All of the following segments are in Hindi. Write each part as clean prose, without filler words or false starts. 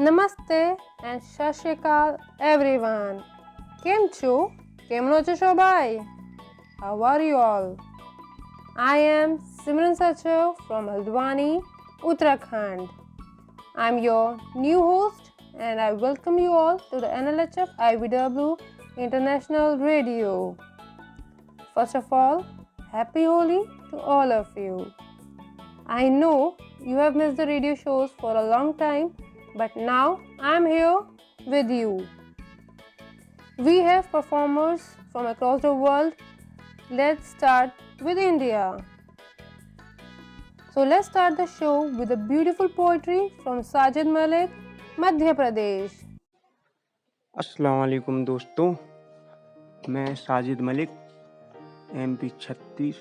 નમસ્તે and સત શ્રી અકાલ everyone. કેમ છો? કેમનો છો સબાઈ? How are you all? I am Simran Sachav from Haldwani, Uttarakhand. I'm your new host and I welcome you all to the NLHF IVW International Radio. First of all, Happy Holi to all of you. I know you have missed the radio shows for a long time, but now I'm here with you. We have performers from across the world. Let's start with India. So let's start the show with a beautiful poetry from Sajid Malik, Madhya Pradesh. अस्सलाम वालेकुम दोस्तों, मैं साजिद मलिक MP 36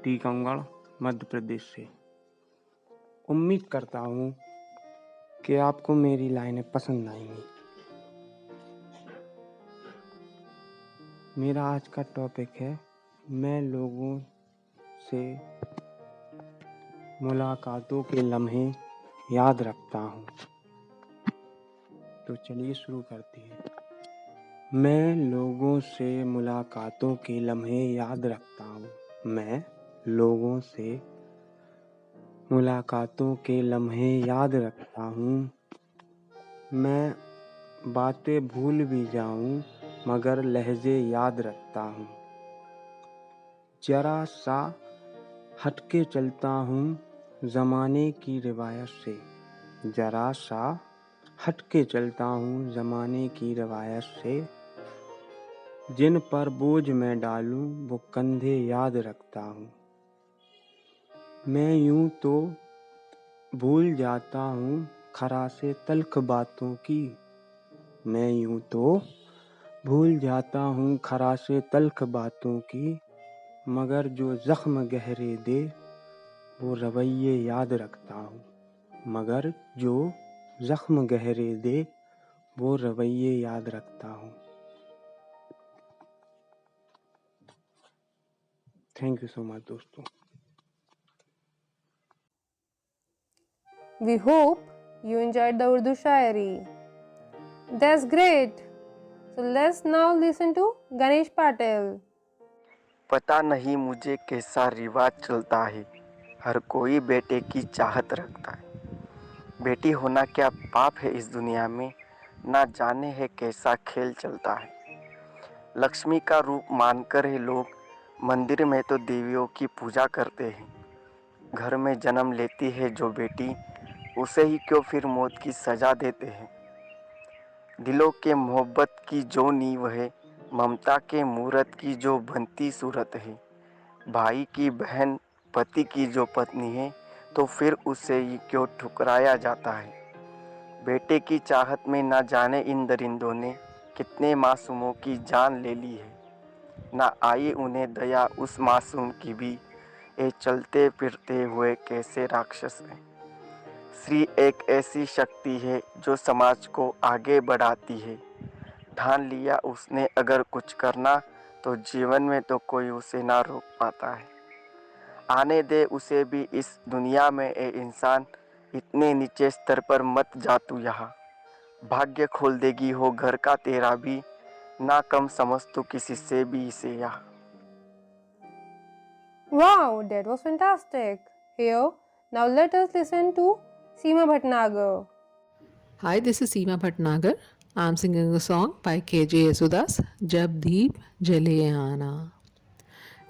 टीकमगढ़ मध्य प्रदेश से। उम्मीद करता हूँ कि आपको मेरी लाइनें पसंद आएंगी। मेरा आज का टॉपिक है मैं लोगों से मुलाकातों के लम्हे याद रखता हूँ। तो चलिए शुरू करते हैं। मैं लोगों से मुलाकातों के लम्हे याद रखता हूँ। मैं लोगों से मुलाकातों के लम्हे याद रखता हूँ। मैं बातें भूल भी जाऊँ मगर लहजे याद रखता हूँ। जरा सा हटके चलता हूँ ज़माने की रिवायत से। जरा सा हटके चलता हूँ ज़माने की रिवायत से। जिन पर बोझ मैं डालूं वो कंधे याद रखता हूँ। मैं यूं तो भूल जाता हूँ खरासे तल्ख बातों की। मैं यूं तो भूल जाता हूँ खरासे तल्ख बातों की। मगर जो जख्म गहरे दे वो रवैये याद रखता हूँ। मगर जो जख्म गहरे दे वो रवैये याद रखता हूँ। थैंक यू सो मच दोस्तों। We hope you enjoyed the Urdu Shayari. That's great. So let's now listen to Ganesh Patel. पता नहीं मुझे कैसा रिवाज चलता है, हर कोई बेटे की चाहत रखता है। बेटी होना क्या पाप है इस दुनिया में, ना जाने है कैसा खेल चलता है। लक्ष्मी का रूप मानकर ही लोग मंदिर में तो देवियों की पूजा करते हैं। घर में जन्म लेती है जो बेटी, उसे ही क्यों फिर मौत की सज़ा देते हैं। दिलों के मोहब्बत की जो नींव है, ममता के मूरत की जो बनती सूरत है। भाई की बहन पति की जो पत्नी है, तो फिर उसे ही क्यों ठुकराया जाता है। बेटे की चाहत में ना जाने इन दरिंदों ने कितने मासूमों की जान ले ली है। ना आई उन्हें दया उस मासूम की भी, ये चलते फिरते हुए कैसे राक्षस हैं। स्त्री एक ऐसी शक्ति है जो समाज को आगे बढ़ाती है। ठान लिया उसने अगर कुछ करना, तो जीवन में तो कोई उसे ना रोक पाता है। आने दे उसे भी इस दुनिया में ए इंसान, इतने नीचे स्तर पर मत जा तू यहाँ। भाग्य खोल देगी हो घर का तेरा भी, ना कम समझ तू किसी से भी इसे यहाँ। Wow, that was fantastic. Here, now let us listen to Seema Bhatnagar. Hi, this is Seema Bhatnagar. I'm singing a song by KJ Yesudas, जब दीप जले आना।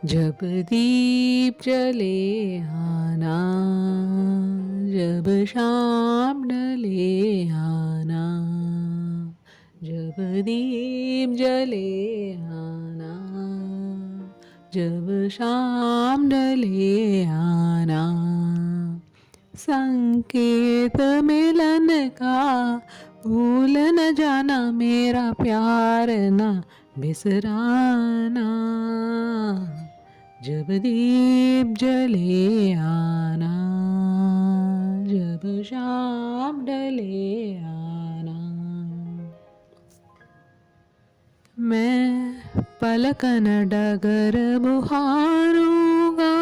जब दीप जले आना, जब शाम ढले आना। जब दीप जले आना, जब शाम ढले आना। संकेत मिलन का भूल न जाना, मेरा प्यार न बिसराना। जब दीप जले आना, जब शाम ढले आना। मैं पलक न डगर बुहारूंगा,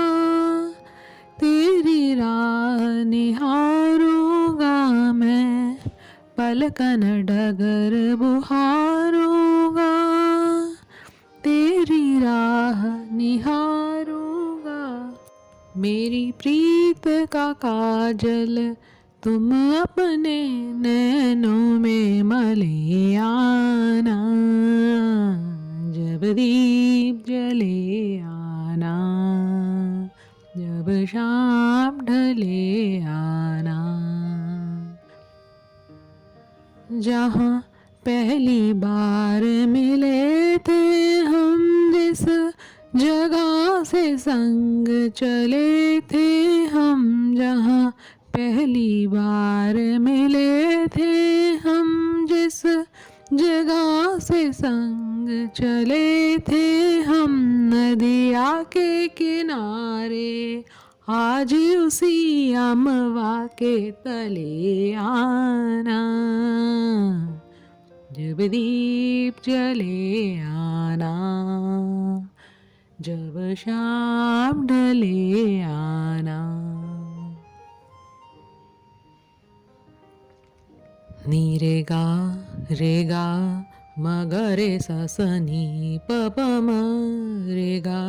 तेरी राह निहारूंगा। मैं पलकन डगर बुहारूंगा, तेरी राह निहारूंगा। मेरी प्रीत का काजल तुम अपने नैनों में मले आना, जब दीप जले आना, जब शाम ढले आना। जहाँ पहली बार मिले थे हम, जिस जगह से संग चले थे हम, जहाँ पहली बार मिले थे हम, जिस जगह से संग चले थे हम, नदिया के किनारे आज उसी अमवा के तले आना, जब दीप जले आना, जब शाम ढले आना। नी रे गा मगरे सा सनी प प म रे गा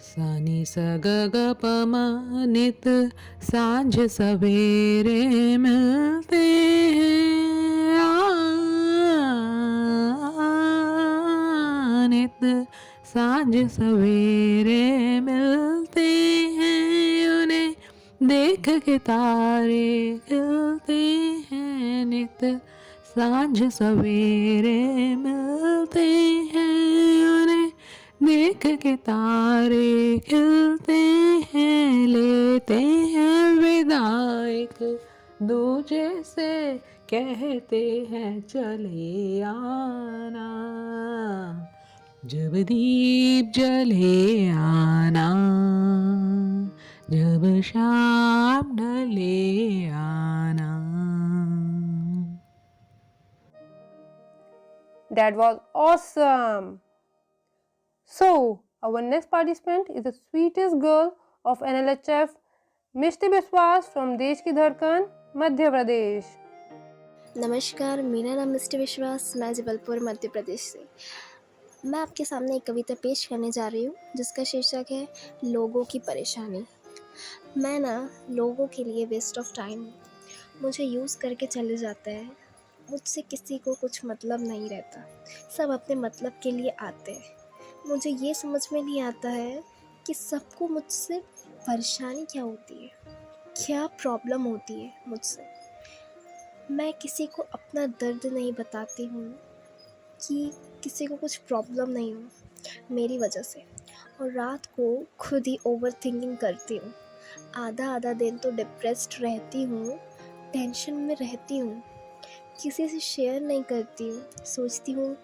सनी स ग ग प म। नित सांझ सवेरे मिलते हैं, नित सांझ सवेरे मिलते हैं, उन्हें देख के तारे खिलते हैं, नित सांझ सवेरे मिलते हैं, उन्हें देख के तारे खिलते हैं, लेते हैं विदा एक दूजे से, कहते हैं चले आना, जब दीप जले आना, जब शाम ढले आना। That was awesome. So, our next participant is the sweetest girl of NLHF, मिष्टी विश्वास from देश की धड़कन, मध्य प्रदेश। नमस्कार, मेरा नाम मिस्टर विश्वास, मैं जबलपुर मध्य प्रदेश से। मैं आपके सामने एक कविता पेश करने जा रही हूँ जिसका शीर्षक है लोगों की परेशानी। मैं ना लोगों के लिए वेस्ट ऑफ टाइम हूँ, मुझे यूज़ करके चले जाते हैं, मुझसे किसी को कुछ मतलब नहीं रहता, सब अपने मतलब के लिए आते हैं। मुझे ये समझ में नहीं आता है कि सबको मुझसे परेशानी क्या होती है, क्या प्रॉब्लम होती है मुझसे। मैं किसी को अपना दर्द नहीं बताती हूँ कि किसी को कुछ प्रॉब्लम नहीं हो मेरी वजह से, और रात को खुद ही ओवर थिंकिंग करती हूँ। आधा दिन तो डिप्रेस्ड रहती हूँ, टेंशन में रहती हूँ, किसी से शेयर नहीं करती हूँ, सोचती हूँ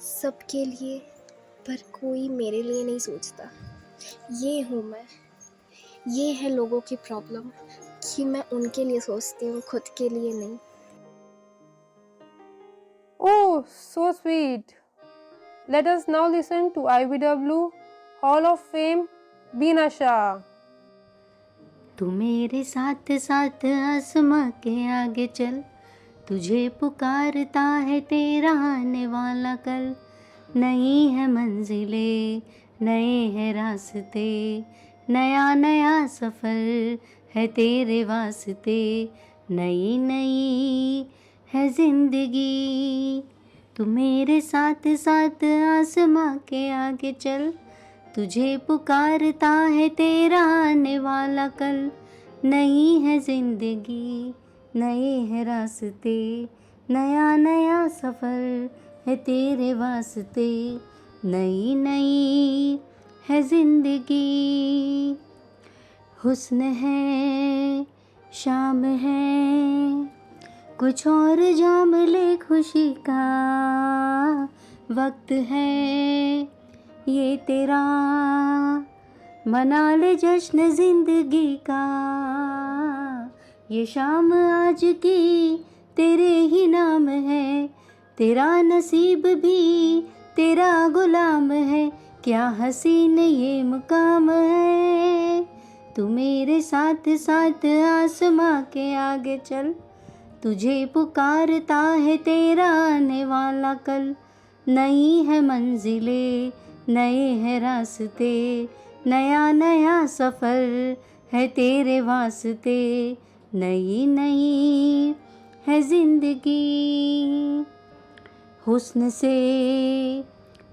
सबके लिए, पर कोई मेरे लिए नहीं सोचता। ये हूँ मैं, ये है लोगों की प्रॉब्लम कि मैं उनके लिए सोचती हूँ, खुद के लिए नहीं। Oh, so sweet. Let us now listen to IBW Hall of Fame, बीना शाह। तू मेरे साथ साथ आसमां के आगे चल, तुझे पुकारता है तेरा आने वाला कल। नई है मंजिलें, नए हैं रास्ते, नया नया सफ़र है तेरे वास्ते। नई नई है ज़िंदगी, तू मेरे साथ साथ आसमां के आगे चल, तुझे पुकारता है तेरा आने वाला कल। नई है ज़िंदगी, नए हैं रास्ते, नया नया सफ़र है तेरे वास्ते। नई नई है ज़िंदगी, हुस्न है, शाम है, कुछ और जाम ले खुशी का वक्त है ये तेरा, मना ले जश्न ज़िंदगी का। ये शाम आज की तेरे ही नाम है, तेरा नसीब भी तेरा गुलाम है। क्या हसीन ये मुकाम है, तू मेरे साथ साथ आसमां के आगे चल, तुझे पुकारता है तेरा आने वाला कल। नई है मंजिलें, नए हैं रास्ते, नया नया सफ़र है तेरे वास्ते। नई नई है ज़िंदगी, हुस्न से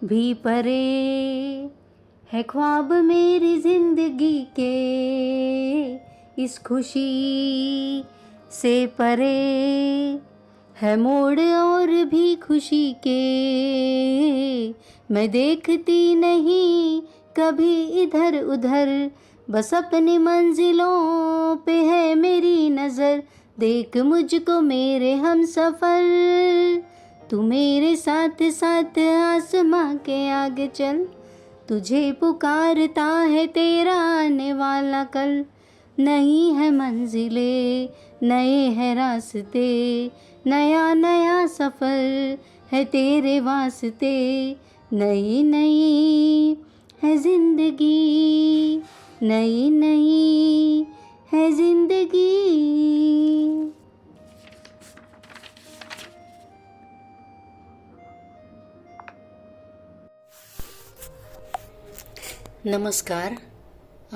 भी परे है ख्वाब मेरी ज़िंदगी के। इस खुशी से परे है मोड़ और भी खुशी के। मैं देखती नहीं कभी इधर उधर, बस अपनी मंजिलों पे है मेरी नज़र। देख मुझको मेरे हम सफ़र, तू मेरे साथ साथ आसमां के आगे चल। तुझे पुकारता है तेरा आने वाला कल। नई है मंजिलें, नए हैं रास्ते, नया नया सफ़र है तेरे वास्ते। नई नई है ज़िंदगी, नई नई है ज़िंदगी। नमस्कार।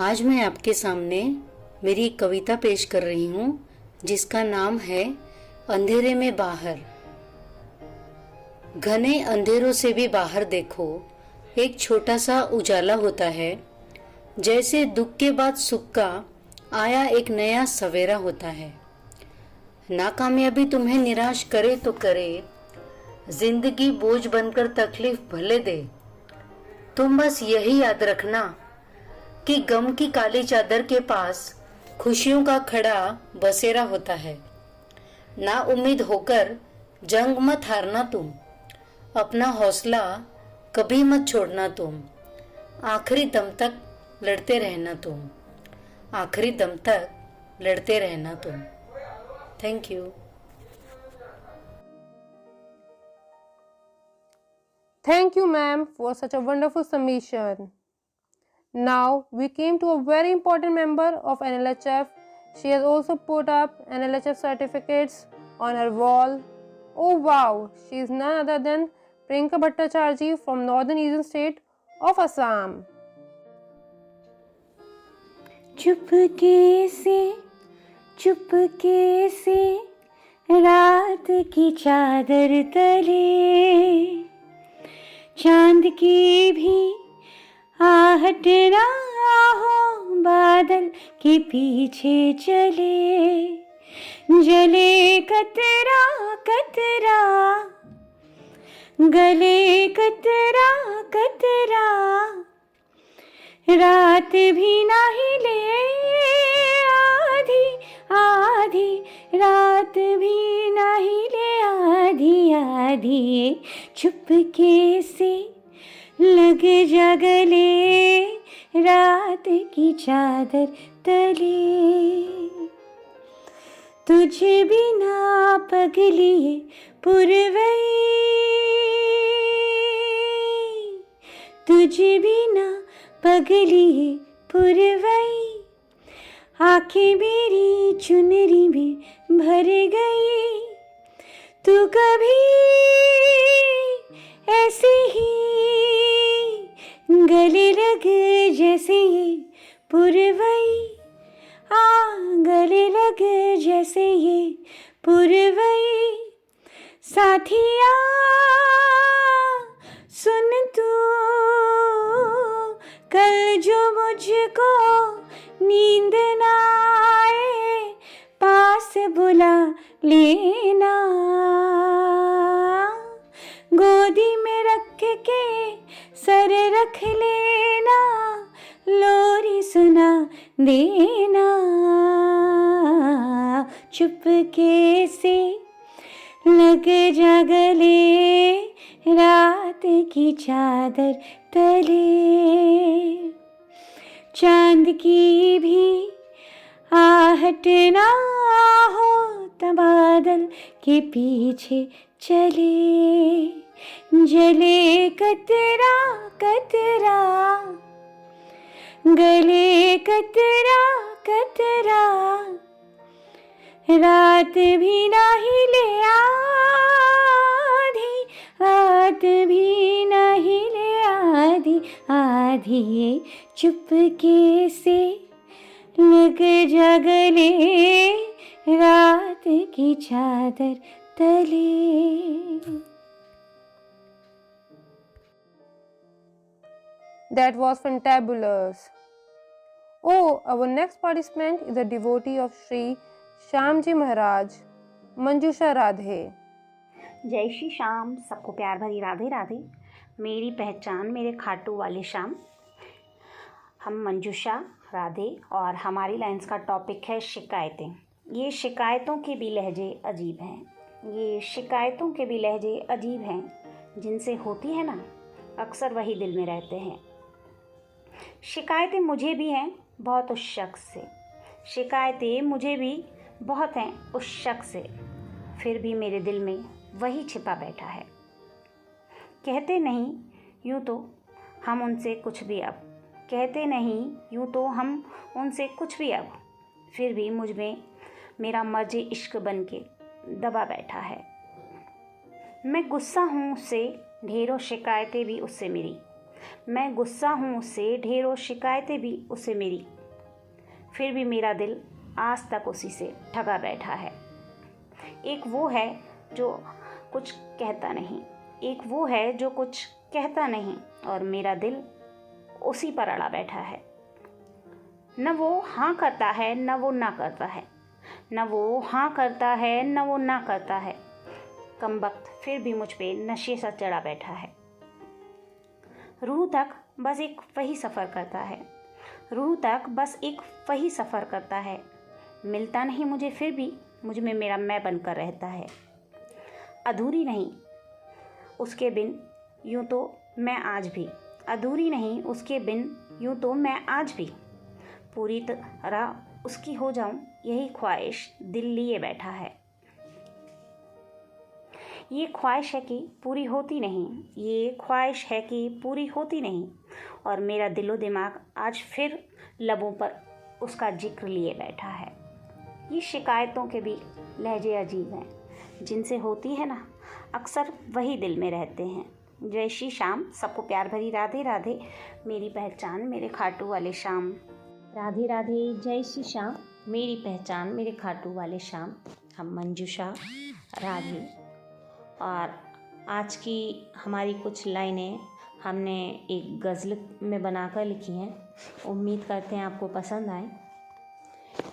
आज मैं आपके सामने मेरी एक कविता पेश कर रही हूँ जिसका नाम है अंधेरे में बाहर। घने अंधेरों से भी बाहर देखो, एक छोटा सा उजाला होता है। जैसे दुख के बाद सुख का आया एक नया सवेरा होता है। नाकामयाबी तुम्हें निराश करे तो करे, जिंदगी बोझ बनकर तकलीफ भले दे, तुम बस यही याद रखना कि गम की काली चादर के पास खुशियों का खड़ा बसेरा होता है। ना उम्मीद होकर जंग मत हारना तुम, अपना हौसला कभी मत छोड़ना तुम। आखिरी दम तक लड़ते रहना तुम, आखिरी दम तक लड़ते रहना तुम। Thank you. Thank you, ma'am, for such a wonderful submission. Now we came to a very important member of NLHF. She has also put up NLHF certificates on her wall. Oh wow, she is none other than Priyanka Bhattacharya from Northern Eastern State of Assam. चुपके से रात की चादर तले, चांद की भी आहट ना हो, बादल के पीछे चले। जले कतरा कतरा, गले कतरा कतरा, रात भी ना हिले, आधी आधी रात भी ना हिले, आधी आधी। चुपके से लग जा गले, रात की चादर तले। तुझ बिना पगली पुरवई, तुझ बिना पगली पुरवई, आँखें मेरी चुनरी में भर गई। तू कभी ऐसे ही गले लग जैसे ये पुरवई, गले लग जैसे ये पुरवई। साथिया सुन तू, कल जो मुझको नींद ना आए, पास बुला लेना। गोदी में रख के सर रख लेना, लोरी सुना देना। चुपके से लग जा गले, रात की चादर तले। चांद की भी आहट ना हो, तब बादल के पीछे चले। जले कतरा कतरा, गले कतरा कतरा, रात भी नहीं ले आधी, रात भी नहीं ले आधी, आधी ये चुपके से लग जगले रात की चादर तले। That was fantabulous. Oh, our next participant is a devotee of Sri Shyamji Maharaj, Manjusha Radhe. जय श्री श्याम, सबको प्यार भरी राधे राधे। मेरी पहचान मेरे खाटू वाले श्याम। हम मंजूषा राधे और हमारी लाइन्स का टॉपिक है शिकायतें। ये शिकायतों के भी लहजे अजीब हैं, ये शिकायतों के भी लहजे अजीब हैं, जिनसे होती है ना अक्सर वही दिल में रहते हैं। शिकायतें मुझे भी हैं बहुत उस शख्स से, शिकायतें मुझे भी बहुत हैं उस शख्स से, फिर भी मेरे दिल में वही छिपा बैठा है। कहते नहीं यूँ तो हम उनसे कुछ भी अब, कहते नहीं यूँ तो हम उनसे कुछ भी अब, फिर भी मुझ में मेरा मर्ज़ इश्क बन के दबा बैठा है। मैं गुस्सा हूँ उससे, ढेरों शिकायतें भी उससे मेरी, मैं गुस्सा हूँ उससे, ढेरों शिकायतें भी उससे मेरी, फिर भी मेरा दिल आज तक उसी से ठगा बैठा है। एक वो है जो कुछ कहता नहीं, एक वो है जो कुछ कहता नहीं, और मेरा दिल उसी पर अड़ा बैठा है। न वो हाँ करता है न वो ना करता है, न वो हाँ करता है न वो ना करता है, कमबख्त फिर भी मुझ पे नशे सा चढ़ा बैठा है। रूह तक बस एक वही सफ़र करता है, रूह तक बस एक वही सफ़र करता है, मिलता नहीं मुझे फिर भी मुझ में मेरा मैं बनकर रहता है। अधूरी नहीं उसके बिन यूँ तो मैं आज भी, अधूरी नहीं उसके बिन यूँ तो मैं आज भी, पूरी तरह उसकी हो जाऊं यही ख्वाहिश दिल लिए बैठा है। ये ख्वाहिश है कि पूरी होती नहीं, ये ख्वाहिश है कि पूरी होती नहीं, और मेरा दिलो दिमाग आज फिर लबों पर उसका जिक्र लिए बैठा है। ये शिकायतों के भी लहजे अजीब हैं, जिनसे होती है ना अक्सर वही दिल में रहते हैं। जय श्री श्याम, सबको प्यार भरी राधे राधे। मेरी पहचान मेरे खाटू वाले श्याम। राधे राधे, जय श्री श्याम। मेरी पहचान मेरे खाटू वाले श्याम। हम मंजूषा राधे, और आज की हमारी कुछ लाइनें हमने एक गज़ल में बनाकर लिखी हैं। उम्मीद करते हैं आपको पसंद आए।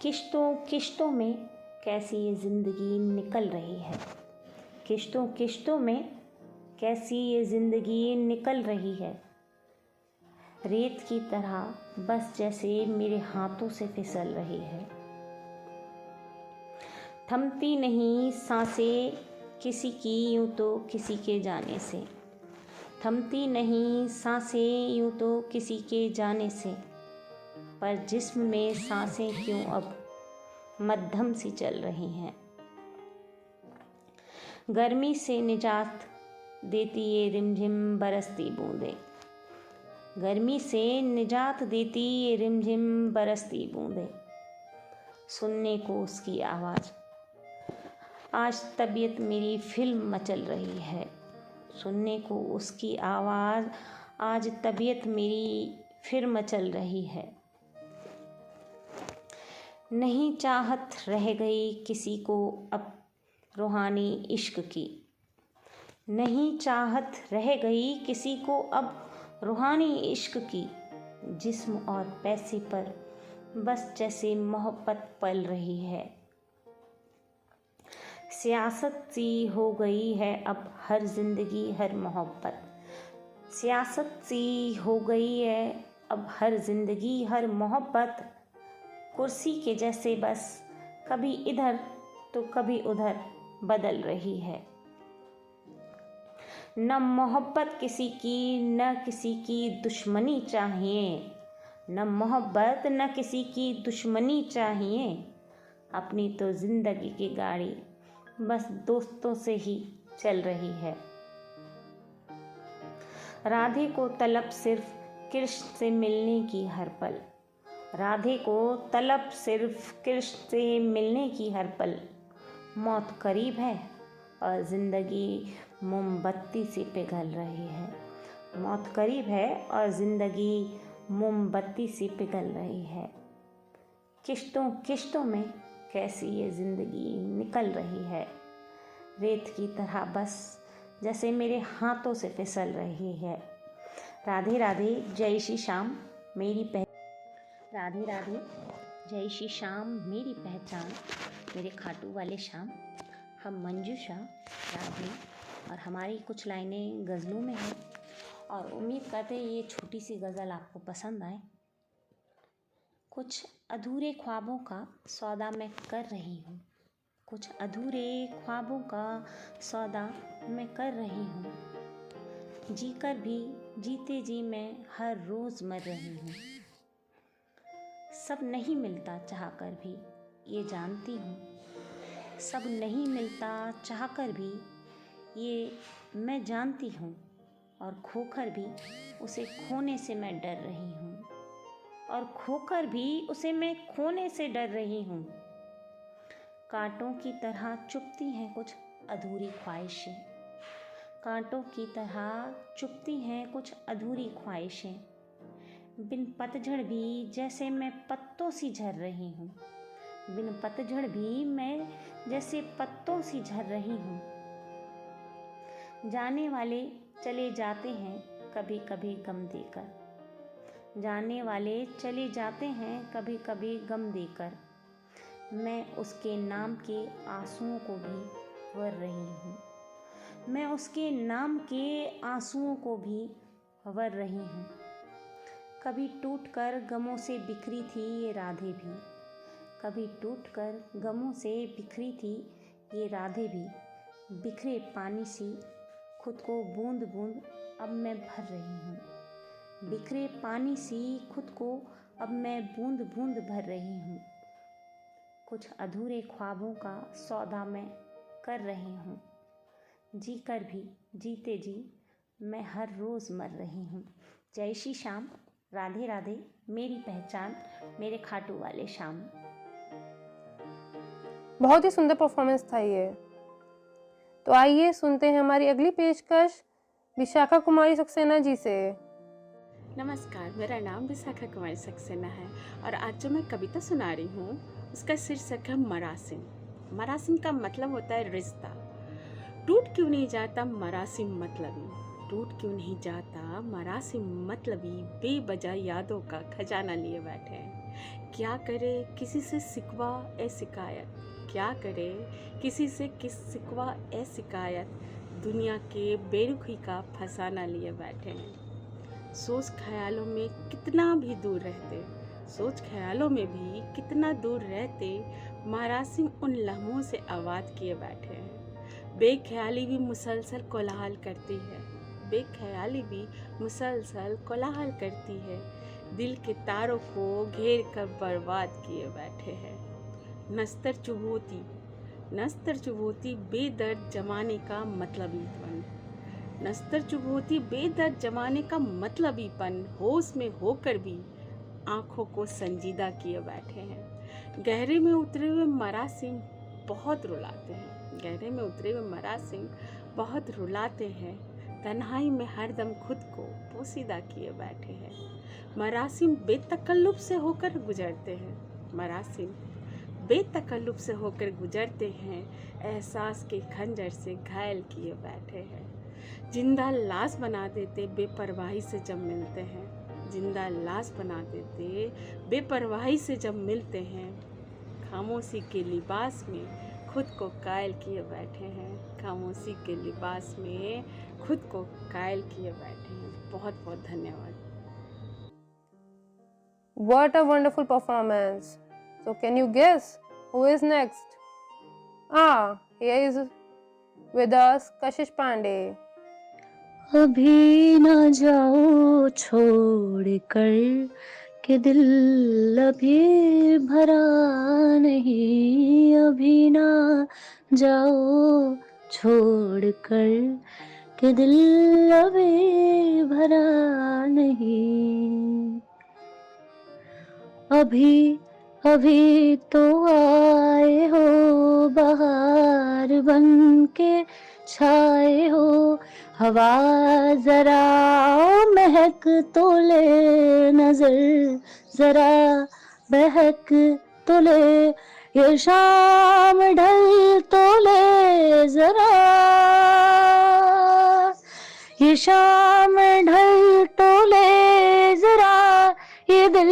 किश्तों किश्तों में कैसी ये ज़िंदगी निकल रही है, किश्तों किश्तों में कैसी ये ज़िंदगी निकल रही है, रेत की तरह बस जैसे मेरे हाथों से फिसल रही है। थमती नहीं सांसें किसी की यूँ तो किसी के जाने से, थमती नहीं सांसें यूँ तो किसी के जाने से, पर जिस्म में सांसें क्यों अब मध्यम सी चल रही हैं। गर्मी से निजात देती ये रिमझिम बरसती बूंदें, गर्मी से निजात देती ये रिमझिम बरसती बूंदें, सुनने को उसकी आवाज़ आज तबीयत मेरी फिल्म मचल रही है, सुनने को उसकी आवाज़ आज तबीयत मेरी फिर मचल रही है। नहीं चाहत रह गई किसी को अब रूहानी इश्क की, नहीं चाहत रह गई किसी को अब रूहानी इश्क की, जिस्म और पैसे पर बस जैसे मोहब्बत पल रही है। सियासत सी हो गई है अब हर ज़िंदगी हर मोहब्बत, सियासत सी हो गई है अब हर ज़िंदगी हर मोहब्बत, कुर्सी के जैसे बस कभी इधर तो कभी उधर बदल रही है। न मोहब्बत किसी की न किसी की दुश्मनी चाहिए, न मोहब्बत न किसी की दुश्मनी चाहिए, अपनी तो ज़िंदगी की गाड़ी बस दोस्तों से ही चल रही है। राधे को तलब सिर्फ कृष्ण से मिलने की हर पल, राधे को तलब सिर्फ कृष्ण से मिलने की हर पल। मौत करीब है और ज़िंदगी मोमबत्ती से पिघल रही है। मौत करीब है और ज़िंदगी मोमबत्ती से पिघल रही है। किश्तों किश्तों में कैसी ये ज़िंदगी निकल रही है। रेत की तरह बस जैसे मेरे हाथों से फिसल रही है। राधे राधे जय श्री श्याम मेरी राधे राधे जय श्री श्याम मेरी पहचान मेरे खाटू वाले श्याम। हम मंजूषा राधे और हमारी कुछ लाइनें गज़लों में हैं और उम्मीद करते हैं ये छोटी सी गज़ल आपको पसंद आए। कुछ अधूरे ख्वाबों का सौदा मैं कर रही हूँ। कुछ अधूरे ख्वाबों का सौदा मैं कर रही हूँ। जीकर भी जीते जी मैं हर रोज़ मर रही हूँ। सब नहीं मिलता चाहकर भी ये जानती हूँ। सब नहीं मिलता चाहकर भी ये मैं जानती हूँ। और खोकर भी उसे खोने से मैं डर रही हूँ। और खोकर भी उसे मैं खोने से डर रही हूँ। कांटों की तरह चुभती हैं कुछ अधूरी ख्वाहिशें। कांटों की तरह चुभती हैं कुछ अधूरी ख्वाहिशें। बिन पतझड़ भी जैसे मैं पत्तों सी झर रही हूँ। बिन पतझड़ भी मैं जैसे पत्तों सी झर रही हूँ। जाने वाले चले जाते हैं कभी कभी गम देकर। जाने वाले चले जाते हैं कभी कभी गम देकर। मैं उसके नाम के आंसुओं को भी वर रही हूँ। मैं उसके नाम के आंसुओं को भी वर रही हूँ। कभी टूटकर गमों से बिखरी थी ये राधे भी। कभी टूटकर गमों से बिखरी थी ये राधे भी। बिखरे पानी सी खुद को बूंद बूंद अब मैं भर रही हूँ। बिखरे पानी सी खुद को अब मैं बूंद बूंद भर रही हूँ। कुछ अधूरे ख्वाबों का सौदा मैं कर रही हूँ। जी कर भी जीते जी मैं हर रोज़ मर रही हूँ। जय श्री श्याम राधे राधे मेरी पहचान मेरे खाटू वाले श्याम। बहुत ही सुंदर परफॉर्मेंस था ये। तो आइए सुनते हैं हमारी अगली पेशकश विशाखा कुमारी सक्सेना जी से। नमस्कार, मेरा नाम विशाखा कुमारी सक्सेना है और आज जो मैं कविता सुना रही हूँ उसका शीर्षक है मरासिम। मरासिम का मतलब होता है रिश्ता। टूट क्यों नहीं जाता मरासिम मतलबी। टूट क्यों नहीं जाता मरासिम मतलबी। बेवजह यादों का खजाना लिए बैठे हैं। क्या करे किसी से शिकवा ए शिकायत। क्या करे किसी से किस शिकवा ए शिकायत। दुनिया के बेरुखी का फसाना लिए बैठे हैं। सोच ख्यालों में कितना भी दूर रहते। सोच ख्यालों में भी कितना दूर रहते। मरासिम उन लम्हों से आबाद किए बैठे हैं। बेख्याली भी मुसलसल कोलाहल करती है। बेख्याली भी मुसलसल कोलाहल करती है। दिल के तारों को घेर कर बर्बाद किए बैठे हैं। नस्तर चुभोती बेदर्द जमाने का मतलबीपन। नस्तर चुभोती बेदर्द जमाने का मतलबीपन। होश में होकर भी आँखों को संजीदा किए बैठे हैं। गहरे में उतरे हुए मरासिम बहुत रुलाते हैं। गहरे में उतरे हुए मरासिम बहुत रुलाते हैं। तन्हाई में हरदम खुद को पोसीदा किए बैठे हैं। मरासिम बेतकल्लुफ से होकर गुजरते हैं। मरासिम बेतकल्लुफ से होकर गुजरते हैं। एहसास के खंजर से घायल किए बैठे हैं। जिंदा लाश बना देते बेपरवाही से जब मिलते हैं। जिंदा लाश बना देते बेपरवाही से जब मिलते हैं। खामोशी के लिबास में खुद को कायल किए बैठे हैं। खामोशी के लिबास में खुद को कायल किए बैठे हैं। बहुत बहुत धन्यवाद। What a wonderful performance. So can you guess who is next? Here is with us Kashish Pandey. अभी न जाओ छोड़ कर कि दिल अभी भरा नहीं। अभी न जाओ छोड़ कर कि दिल अभी भरा नहीं। अभी अभी तो आए हो, बहार बन के छाए हो। हवा जरा महक तो ले, नजर जरा बहक तो ले, ये शाम ढल तो ले जरा, ये शाम ढल तो ले जरा, ये दिल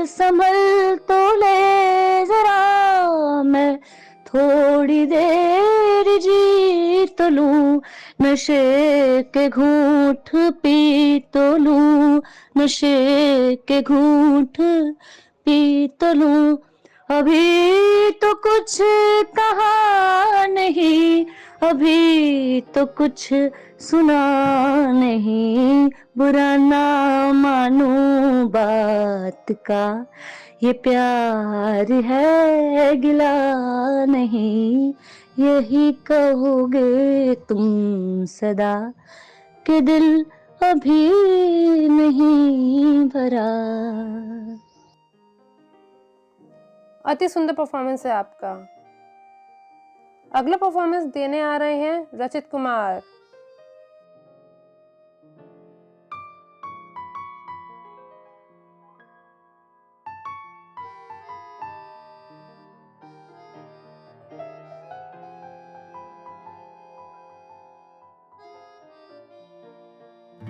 संभल तो ले जरा। मैं थोड़ी देर जी तो लूं, नशे के घूंट पी तो लूं, नशे के घूंट पी तो लूं। अभी तो कुछ कहा नहीं, अभी तो कुछ सुना नहीं, बुरा ना मानो बात का, ये प्यार है गिला नहीं। यही कहोगे तुम सदा कि दिल अभी नहीं भरा। अति सुंदर परफॉर्मेंस है आपका। अगला परफॉर्मेंस देने आ रहे हैं रचित कुमार।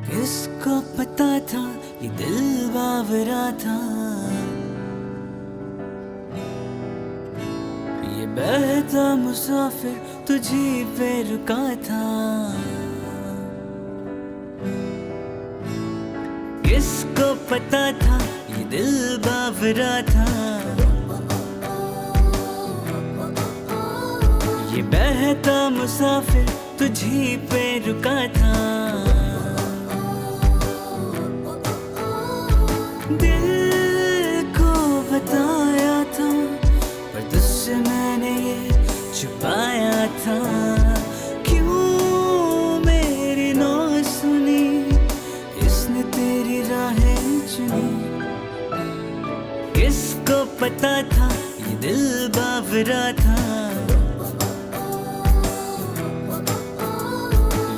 किसको पता था ये दिल बावरा था, ये बहता मुसाफिर तुझी पे रुका था। किसको पता था ये दिल बावरा था, ये बहता मुसाफिर तुझी पे रुका था। दिल को बताया था पर तुझसे मैंने ये छुपाया था। क्यों मेरी ना सुनी, इसने तेरी राहें चुनी। किसको पता था ये दिल बावरा था,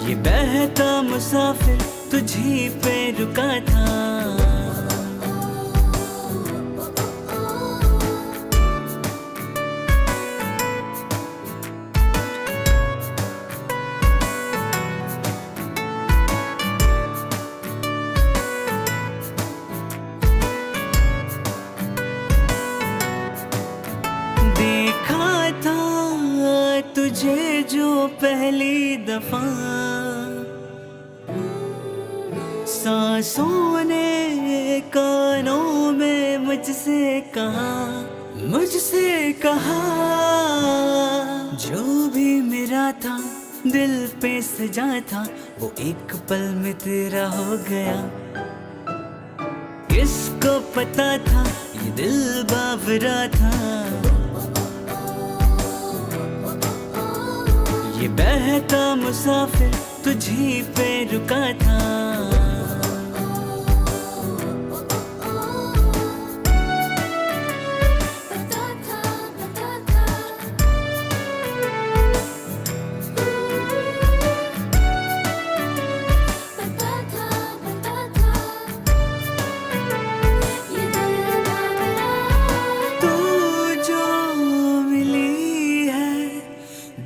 ये बहता मुसाफिर तुझी पे रुका था। तुझे जो पहली दफा सांसों ने कानों में मुझसे कहा, जो भी मेरा था दिल पे सजा था, वो एक पल में तेरा हो गया। किसको पता था ये दिल बावरा था, ये बहता मुसाफिर तुझी पे रुका था।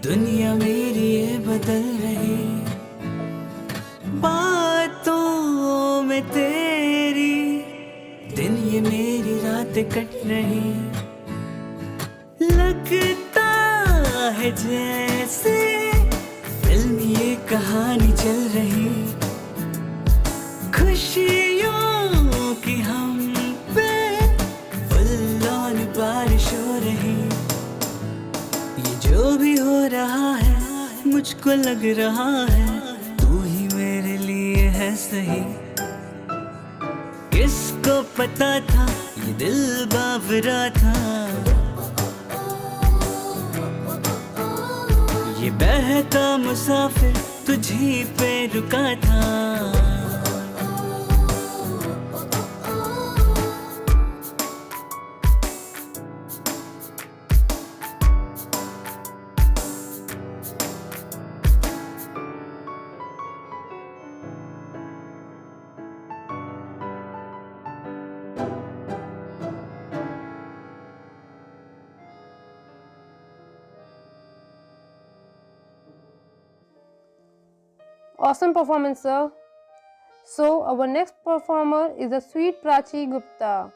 दुनिया मेरी ये बदल रही, बातों में तेरी, दिन ये मेरी रात कट रही। लगता है जैसे फिल्म ये कहानी चल रही, खुशियों की हम पे फुल्लौन बारिश हो रही। जो भी हो रहा है मुझको लग रहा है, तू ही मेरे लिए है सही। किसको पता था ये दिल बावरा था, ये बहता मुसाफिर तुझी पे रुका था। Awesome performance, sir. So, our next performer is the sweet Prachi Gupta.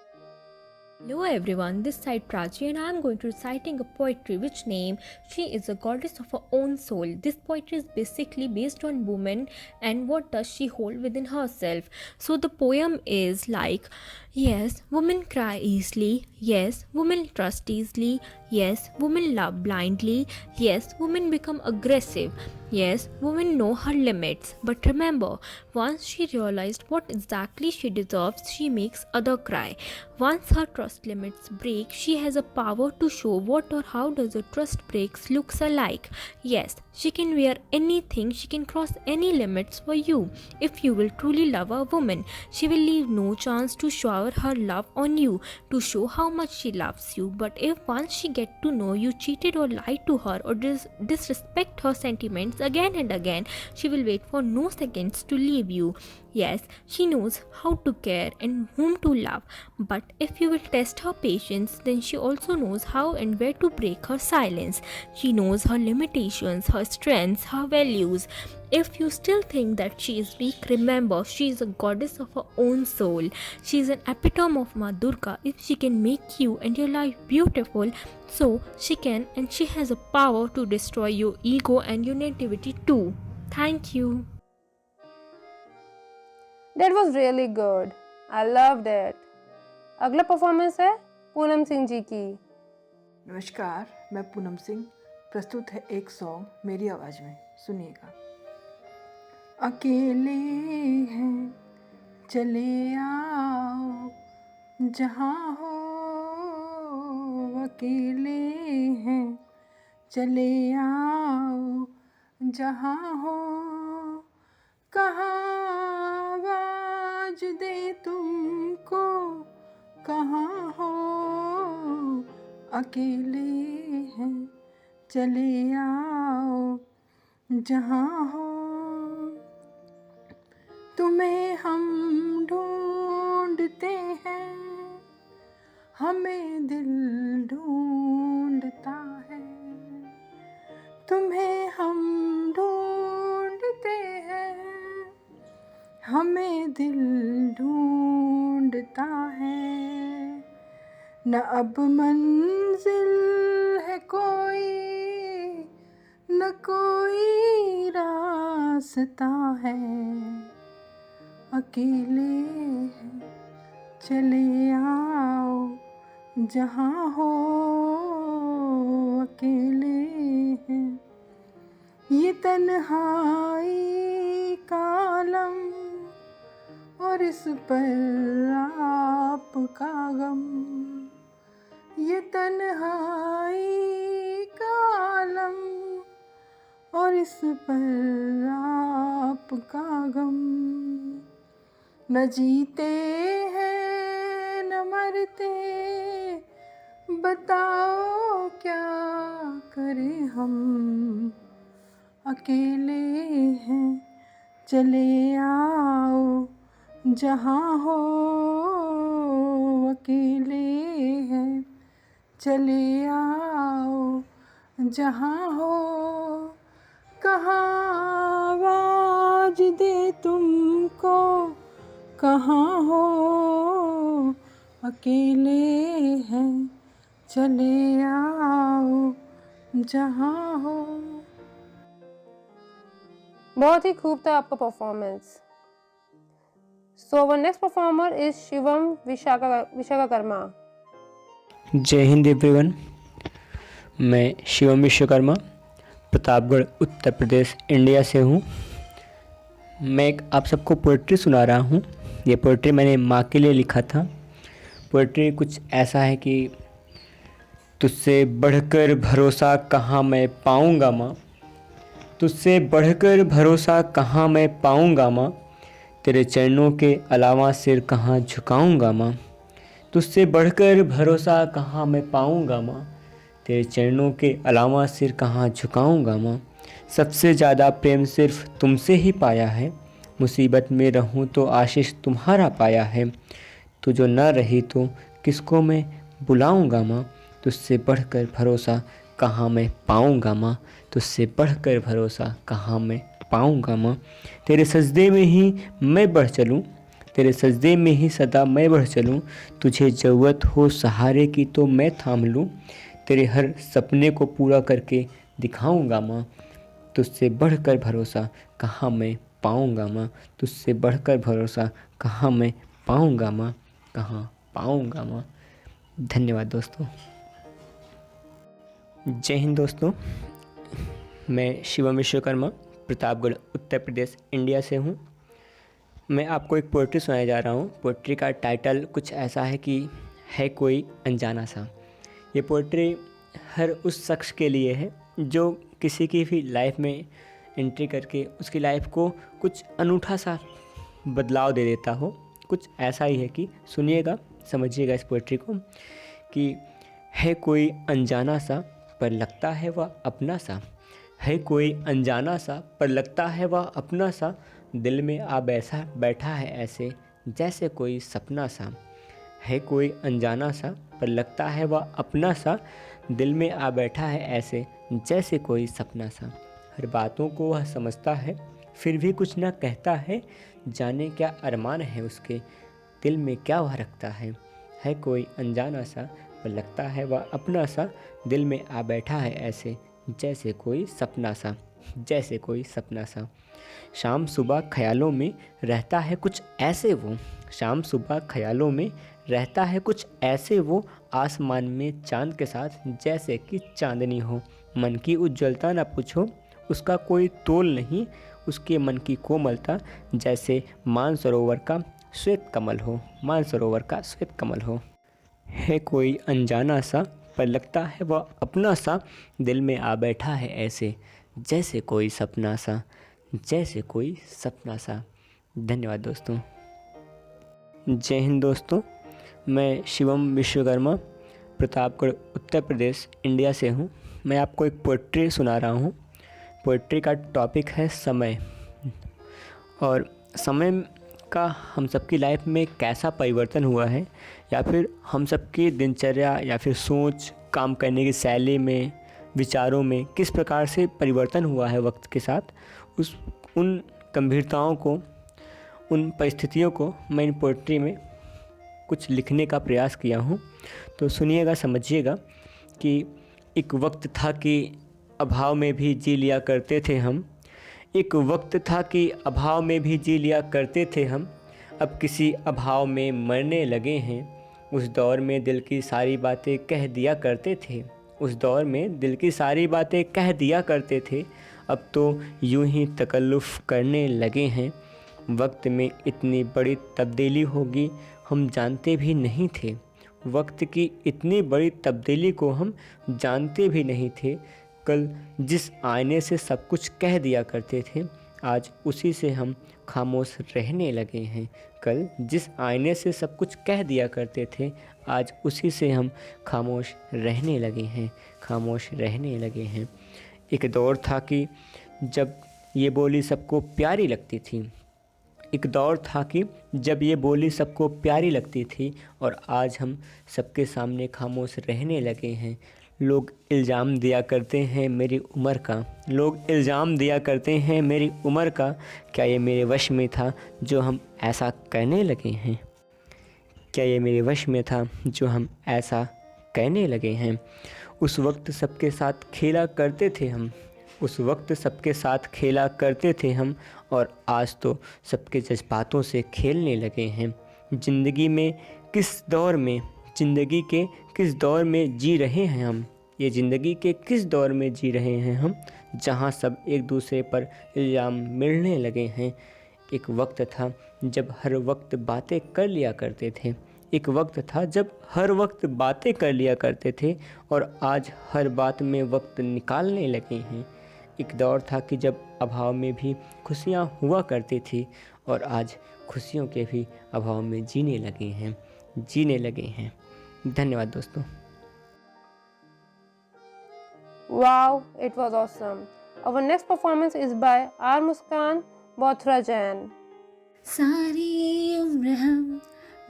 Hello everyone, this side Prachi and I am going to reciting a poetry which name She is a goddess of her own soul. This poetry is basically based on woman and what does she hold within herself. So the poem is like, yes, women cry easily. Yes, women trust easily. Yes, women love blindly. Yes, women become aggressive. Yes, women know her limits. But remember, once she realized what exactly she deserves, she makes other cry. Once her trust limits break, she has a power to show what or how does a trust breaks looks alike. Yes, she can wear anything, she can cross any limits for you. If you will truly love a woman, she will leave no chance to shower her love on you, to show how much she loves you. But if once she get to know you cheated or lied to her or disrespect her sentiments again and again, she will wait for no seconds to leave you. Yes, she knows how to care and whom to love, but if you will test her patience, then she also knows how and where to break her silence. She knows her limitations, her strengths, her values. If you still think that she is weak, remember she is a goddess of her own soul. She is an epitome of Ma Durga. If she can make you and your life beautiful, so she can, and she has a power to destroy your ego and your nativity too. Thank you. That was really good. I loved it. अगला परफॉर्मेंस है पूनम सिंह जी की. नमस्कार, मैं पूनम सिंह. प्रस्तुत है एक सॉन्ग मेरी आवाज़ में, सुनिएगा. अकेले हैं चले आओ जहाँ हो, अकेले हैं चले आओ जहाँ हो, कहाँ आवाज दे तुमको, कहाँ हो, अकेले हैं चले आओ जहाँ हो. तुम्हें हम ढूंढते हैं, हमें दिल ढूंढता है. तुम्हें हम ढूंढते हैं, हमें दिल ढूंढता है. न अब मंजिल है कोई, न कोई रास्ता है. अकेले हैं चले आओ जहाँ हो, अकेले हैं. ये तन्हाई का आलम और इस पर आपका गम, ये तन्हाई का आलम और इस पर आपका गम. न जीते हैं न मरते, बताओ क्या करें हम. अकेले हैं चले आओ जहाँ हो, अकेले हैं चले आओ जहाँ हो, कहाँ आवाज दे तुमको, कहाँ हो, अकेले हैं चले आओ जहाँ हो. बहुत ही खूब था आपका performance. So our next performer is Shivam Vishwakarma. जय हिंद एवरीवन. मैं शिवम विश्वकर्मा प्रतापगढ़ उत्तर प्रदेश इंडिया से हूँ. मैं एक आप सबको पोइट्री सुना रहा हूँ. ये पोइट्री मैंने माँ के लिए लिखा था. पोइट्री कुछ ऐसा है कि तुझसे बढ़कर भरोसा कहाँ मैं पाऊँगा माँ, तुझसे बढ़कर भरोसा कहाँ मैं पाऊँगा माँ, तेरे चरणों के अलावा सिर कहाँ झुकाऊँगा माँ. तुझसे बढ़कर भरोसा कहाँ मैं पाऊँगा माँ, तेरे चरणों के अलावा सिर कहाँ झुकाऊँगा माँ. सबसे ज़्यादा प्रेम सिर्फ तुमसे ही पाया है, मुसीबत में रहूँ तो आशीष तुम्हारा पाया है. तू जो न रही तो किसको मैं बुलाऊँगा माँ, तुझसे बढ़कर भरोसा कहाँ मैं पाऊँगा माँ, तुझसे बढ़कर भरोसा कहाँ मैं पाऊँगा माँ। तेरे सजदे में ही मैं बढ़ चलूँ, तेरे सजदे में ही सदा मैं बढ़ चलूँ। तुझे ज़रूरत हो सहारे की तो मैं थाम लूँ, तेरे हर सपने को पूरा करके दिखाऊँगा माँ। तुझसे बढ़कर भरोसा कहाँ मैं पाऊँगा माँ, तुझसे बढ़कर भरोसा कहाँ मैं पाऊँगा माँ, कहाँ पाऊँगा माँ। धन्यवाद दोस्तों। जय हिंद दोस्तों। मैं शिवम विश्वकर्मा प्रतापगढ़ उत्तर प्रदेश इंडिया से हूँ। मैं आपको एक पोएट्री सुनाने जा रहा हूँ। पोएट्री का टाइटल कुछ ऐसा है कि है कोई अनजाना सा। ये पोएट्री हर उस शख्स के लिए है जो किसी की भी लाइफ में एंट्री करके उसकी लाइफ को कुछ अनूठा सा बदलाव दे देता हो। कुछ ऐसा ही है कि सुनिएगा, समझिएगा इस पोएट्री को कि है कोई अनजाना सा पर लगता है वह अपना सा, है कोई अनजाना सा पर लगता है वह अपना सा, दिल में आ बैठा है ऐसे जैसे कोई सपना सा। है कोई अनजाना सा पर लगता है वह अपना सा, दिल में आ बैठा है ऐसे जैसे कोई सपना सा। हर बातों को वह समझता है फिर भी कुछ ना कहता है, जाने क्या अरमान है उसके दिल में क्या वह रखता है। है कोई अनजाना सा पर लगता है वह अपना सा, दिल में आ बैठा है ऐसे जैसे कोई सपना सा, जैसे कोई सपना सा। शाम सुबह ख्यालों में रहता है कुछ ऐसे वो, शाम सुबह ख्यालों में रहता है कुछ ऐसे वो, आसमान में चांद के साथ जैसे कि चांदनी हो। मन की उज्ज्वलता न पूछो उसका कोई तोल नहीं, उसके मन की कोमलता जैसे मानसरोवर का श्वेत कमल हो, मानसरोवर का श्वेत कमल हो। है कोई अनजाना सा पर लगता है वह अपना सा, दिल में आ बैठा है ऐसे जैसे कोई सपना सा, जैसे कोई सपना सा। धन्यवाद दोस्तों। जय हिंद दोस्तों। मैं शिवम विश्वकर्मा प्रतापगढ़ उत्तर प्रदेश इंडिया से हूँ। मैं आपको एक पोएट्री सुना रहा हूँ। पोएट्री का टॉपिक है समय। और समय का हम सबकी लाइफ में कैसा परिवर्तन हुआ है, या फिर हम सबकी दिनचर्या या फिर सोच, काम करने की शैली में, विचारों में किस प्रकार से परिवर्तन हुआ है वक्त के साथ, उन गंभीरताओं को, उन परिस्थितियों को मैं इन पोएट्री में कुछ लिखने का प्रयास किया हूँ। तो सुनिएगा, समझिएगा कि एक वक्त था कि अभाव में भी जी लिया करते थे हम, एक वक्त था कि अभाव में भी जी लिया करते थे हम, अब किसी अभाव में मरने लगे हैं। उस दौर में दिल की सारी बातें कह दिया करते थे, उस दौर में दिल की सारी बातें कह दिया करते थे, अब तो यूं ही तकल्लुफ़ करने लगे हैं। वक्त में इतनी बड़ी तब्दीली होगी हम जानते भी नहीं थे, वक्त की इतनी बड़ी तब्दीली को हम जानते भी नहीं थे। कल जिस आईने से सब कुछ कह दिया करते थे, आज उसी से हम खामोश रहने लगे हैं। कल जिस आईने से सब कुछ कह दिया करते थे, आज उसी से हम खामोश रहने लगे हैं, खामोश रहने लगे हैं। एक दौर था कि जब ये बोली सबको प्यारी लगती थी, एक दौर था कि जब ये बोली सबको प्यारी लगती थी, और आज हम सबके सामने खामोश रहने लगे हैं। लोग इल्ज़ाम दिया करते हैं मेरी उम्र का, लोग इल्ज़ाम दिया करते हैं मेरी उम्र का, क्या ये मेरे वश में था जो हम ऐसा कहने लगे हैं, क्या ये मेरे वश में था जो हम ऐसा कहने लगे हैं। उस वक्त सबके साथ खेला करते थे हम, उस वक्त सबके साथ खेला करते थे हम, और आज तो सबके जज्बातों से खेलने लगे हैं। ज़िंदगी में किस दौर में, ज़िंदगी के किस दौर में जी रहे हैं हम, ये ज़िंदगी के किस दौर में जी रहे हैं हम, जहाँ सब एक दूसरे पर इल्ज़ाम मिलने लगे हैं। एक वक्त था जब हर वक्त बातें कर लिया करते थे, एक वक्त था जब हर वक्त बातें कर लिया करते थे, और आज हर बात में वक्त निकालने लगे हैं। एक दौर था कि जब अभाव में भी खुशियाँ हुआ करती थी, और आज खुशियों के भी अभाव में जीने लगे हैं, जीने लगे हैं। धन्यवाद दोस्तों। Wow, it was awesome. Our next performance is by R. Muskan Bothra Jain. सारी उम्र हम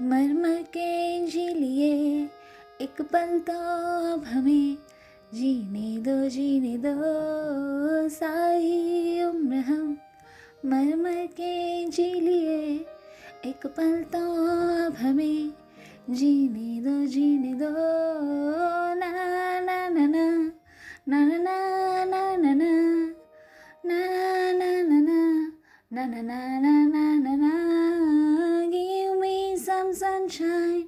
मर मर के जी लिए, एक पल तो अब हमें जीने दो, जीने दो। सारी उम्र हम मर मर के जी लिए एक पल तो अब हमें जीने दो ना ना ना ना ना ना ना ना ना ना ना na na na na na na na na na na. Give me some sunshine,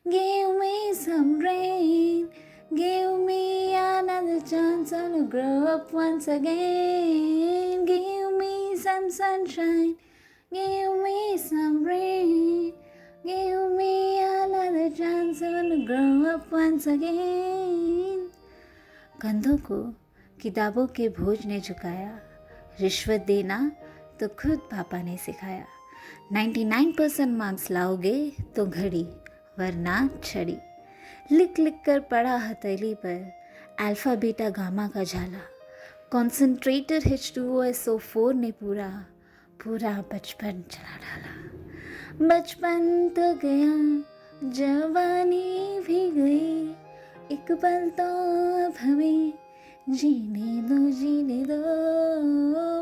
give me some rain, give me another chance to grow up once again. Give me some sunshine, give me some rain, give me another chance to grow up once again. कंधों को किताबों के बोझ ने झुकाया, रिश्वत देना तो खुद पापा ने सिखाया। 99% मार्क्स लाओगे तो घड़ी वरना छड़ी। लिख लिख कर पढ़ा हथेली पर अल्फ़ा बीटा गामा का झाला। कॉन्सेंट्रेटर H2O SO4 ने पूरा बचपन चला डाला। बचपन तो गया, जवानी भी गई, एक पल तो अब हमें जीने दो।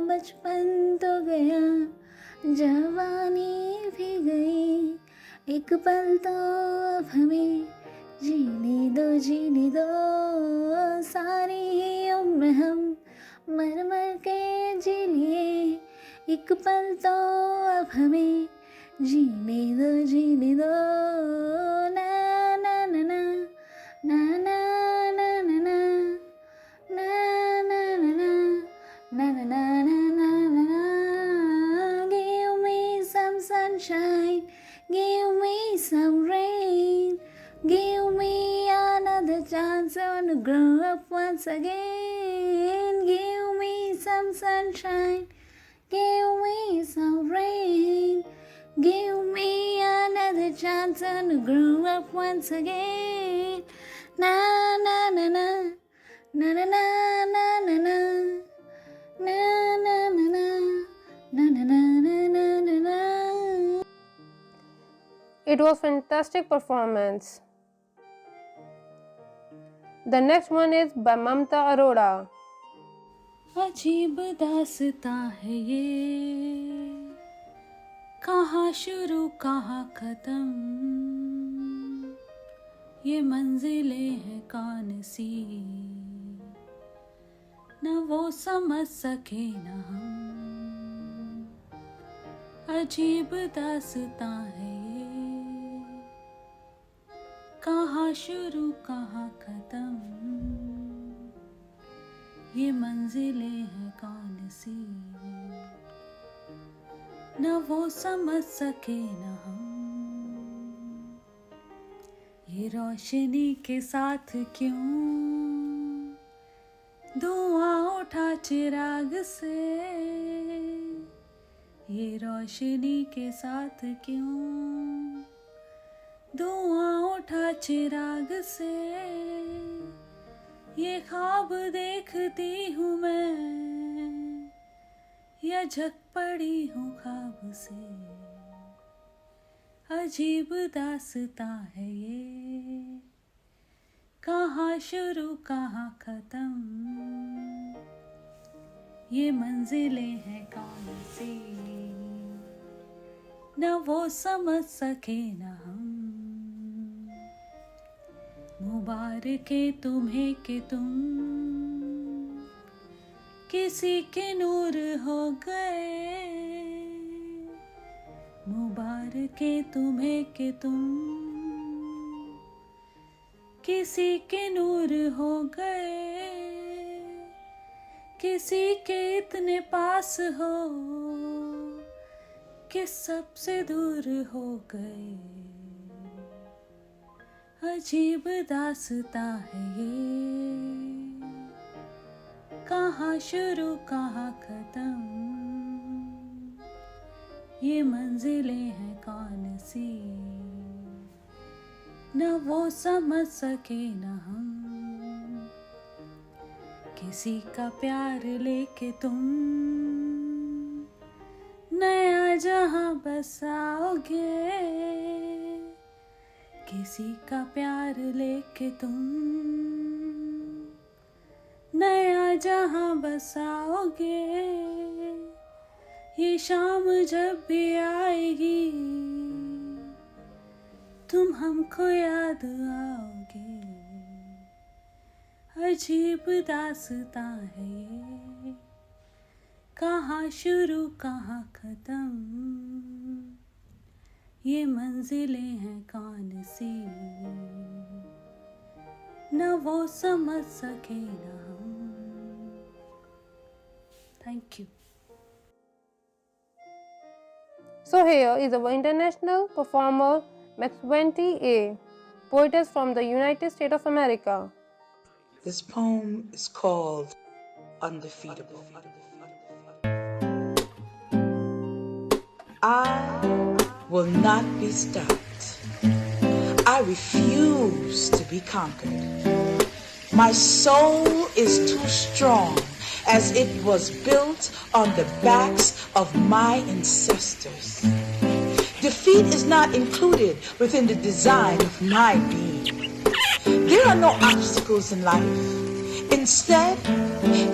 बचपन तो गया, जवानी भी गई, एक पल तो अब हमें जीने दो। सारी ही उम्र हम मर मर के जी लिए, एक पल तो अब हमें जीने दो ना ना ना ना na na na na na na na na na na na na. Give me some sunshine, give me some rain, give me another chance to grow up once again. Give me some sunshine, give me some rain, give me another chance to grow up once again. Na na na na na na na na na na na na na na na na na na. It was fantastic performance. The next one is by Mamta Arora. अजीब दास्तां है ये, कहाँ शुरू कहाँ खत्म, ये मंजिलें हैं कौन सी, न वो समझ सके न हम। अजीब दास्तां है ये, कहाँ शुरू कहाँ खत्म, ये मंजिलें हैं कौन सी, न वो समझ सके न हम। ये रोशनी के साथ क्यों धुआं उठा चिराग से, ये रोशनी के साथ क्यों धुआं उठा चिराग से, ये ख्वाब देखती हूँ मैं या जग पड़ी हूँ ख्वाब से। अजीब दास्तां है ये, कहाँ शुरू कहाँ खत्म, ये मंजिलें हैं कौन सी, न वो समझ सके न हम। मुबारके तुम्हें कि तुम किसी के नूर हो गए, मुबारके तुम्हें कि तुम किसी के नूर हो गए, किसी के इतने पास हो कि सबसे दूर हो गए। अजीब दास्तां है ये, कहाँ शुरू कहाँ खत्म, ये मंजिलें हैं कौन सी, न वो समझ सके न हम। किसी का प्यार लेके तुम नया जहां बसाओगे, किसी का प्यार लेके तुम नया जहां बसाओगे, ये शाम जब भी आएगी तुम हमको याद आओगे। अजीब दास्तां है ये, कहाँ शुरू कहाँ खत्म, ये मंजिलें हैं कौन सी, न वो समझ सके न हम। Thank you. So here is our international performer Maxwell A, poetess from the United States of America. This poem is called Undefeatable. I will not be stopped. I refuse to be conquered. My soul is too strong, as it was built on the backs of my ancestors. Defeat is not included within the design of my being. There are no obstacles in life. Instead,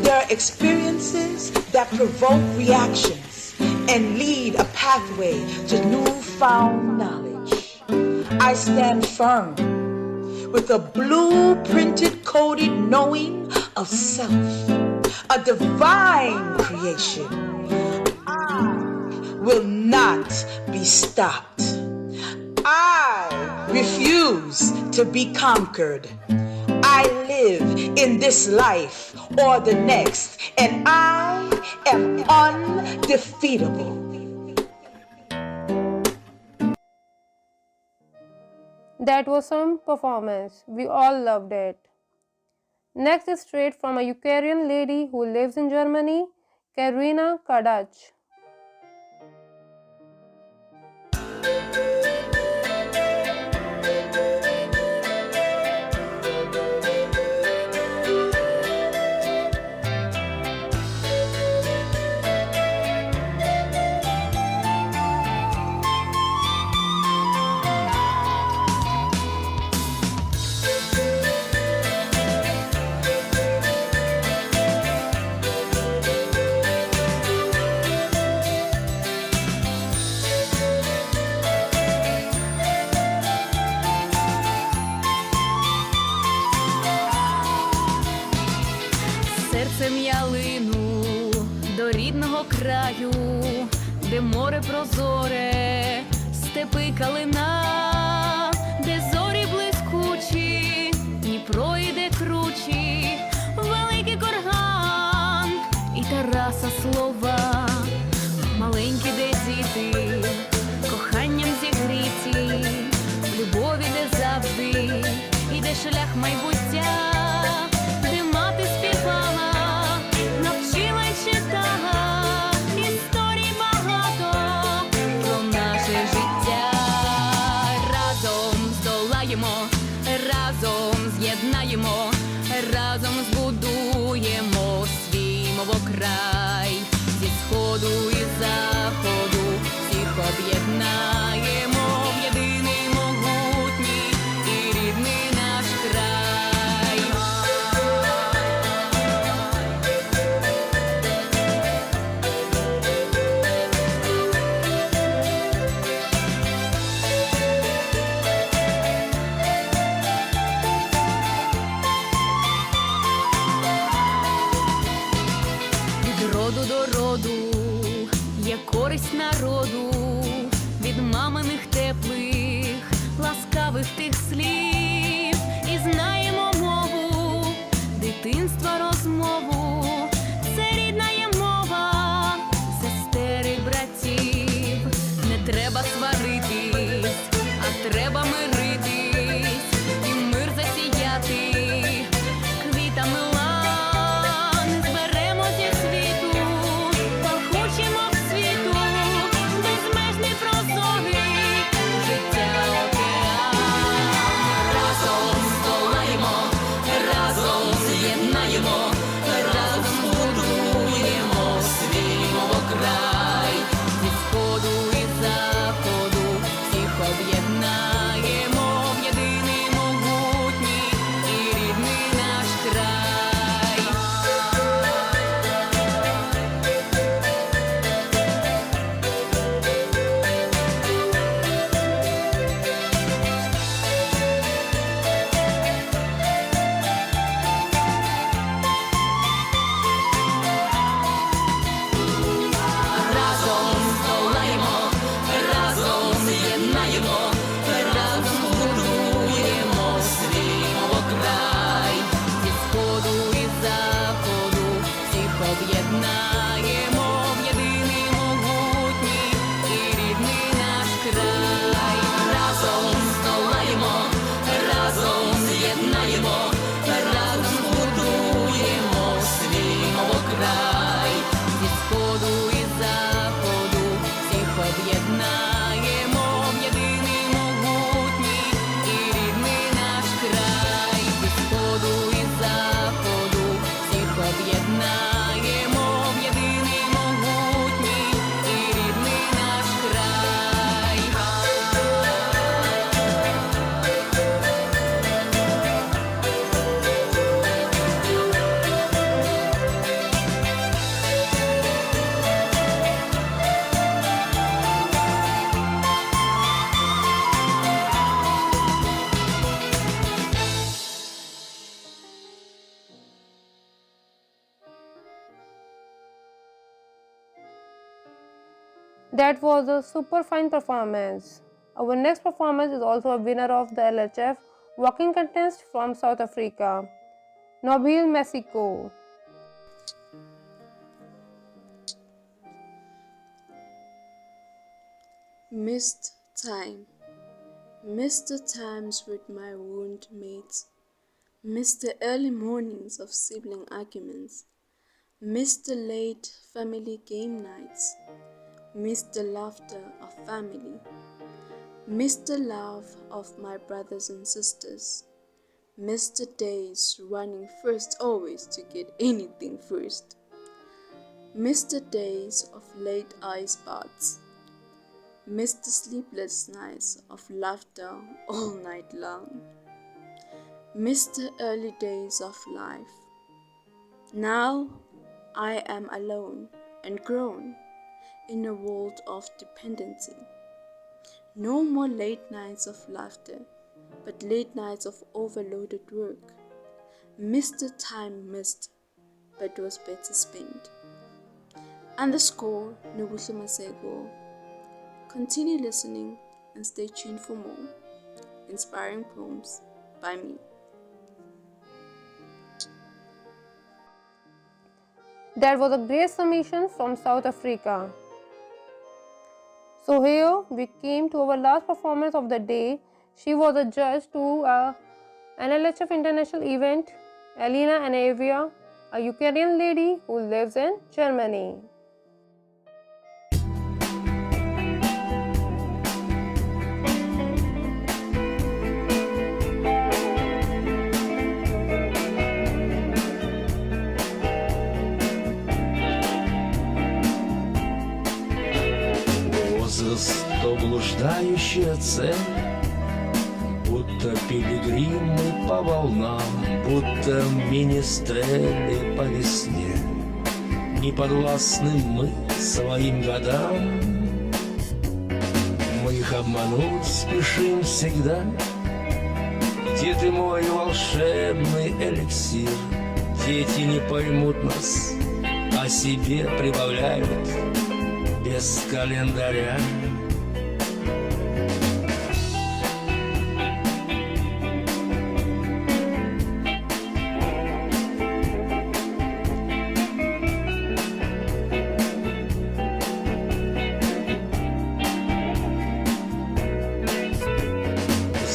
there are experiences that provoke reactions and lead a pathway to newfound knowledge. I stand firm with a blueprinted coded knowing of self, a divine creation. I will not be stopped. I refuse to be conquered. I live in this life or the next, and I am undefeatable. That was some performance. We all loved it. Next is straight from a Ukrainian lady who lives in Germany, Karina Kadach. Серцем я лину до рідного краю, де море прозоре, степи калина, де зорі блискучі, Дніпро іде кручі, великий курган і Тараса слова, маленькі де діти, коханням зігріті, в любові де завжди, іде шлях майбуття. Разом з'єднаємо, разом збудуємо свій мовокрай. Зі сходу і заходу всіх об'єднаємо в єдиний могутній і рідний наш край. Від роду до роду є користь народу, від мами That was a super fine performance. Our next performance is also a winner of the LHF walking contest from South Africa, Nabil Mexico. Missed time. Missed the times with my wound mates. Missed the early mornings of sibling arguments. Missed the late family game nights. Missed the laughter of family. Missed the love of my brothers and sisters. Missed the days running first always to get anything first. Missed the days of late ice baths. Missed the sleepless nights of laughter all night long. Missed the early days of life. Now I am alone and grown in a world of dependency. No more late nights of laughter, but late nights of overloaded work. Missed the time missed, but was better spent. Underscore Nobuhle Masego. Continue listening and stay tuned for more inspiring poems by me. That was a great submission from South Africa. So here we came to our last performance of the day. She was a judge to an LHF international event, Elena Anavia, a Ukrainian lady who lives in Germany. То блуждающая цель, будто пилигримы по волнам, будто министрели по весне. Не подвластны мы своим годам, мы их обмануть спешим всегда. Где ты, мой волшебный эликсир? Дети не поймут нас, о себе прибавляют без календаря.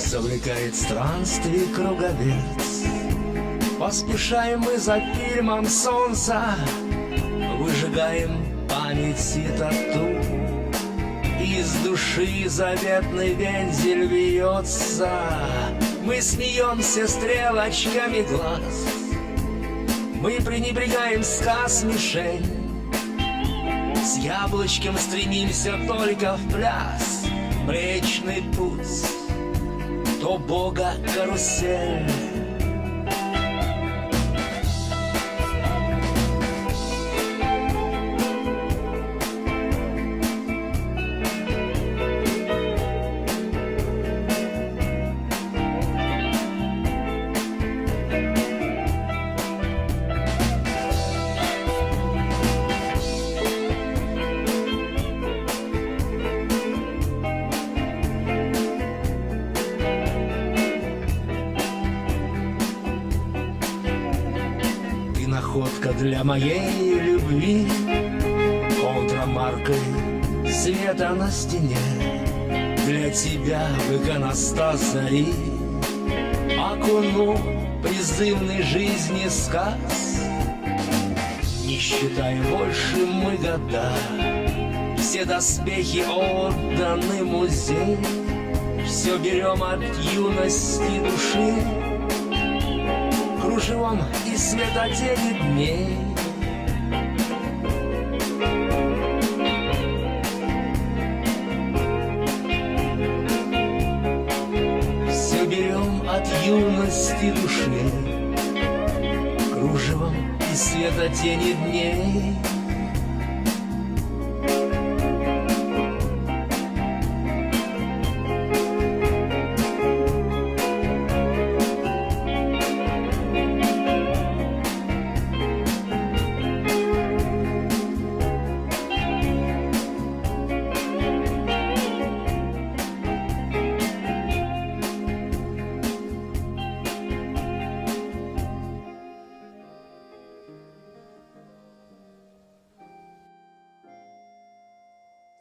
Завлекает странствий круговерть. Поспешаем мы за фильмом солнца, выжигаем памяти тату. Из души заветный вензель вьется. Мы смеемся стрелочками глаз. Мы пренебрегаем сказ мишень. С яблочком стремимся только в пляс. Млечный путь, то Бога карусель. Находка для моей любви, контрамаркой света на стене. Для тебя в иконостас зари окуну призывный жизни сказ. Не считая больше мы года, все доспехи отданы музей. Все берем от юности души, кружевом и светотени дней. Все берем от юности души, кружевом и светотени дней.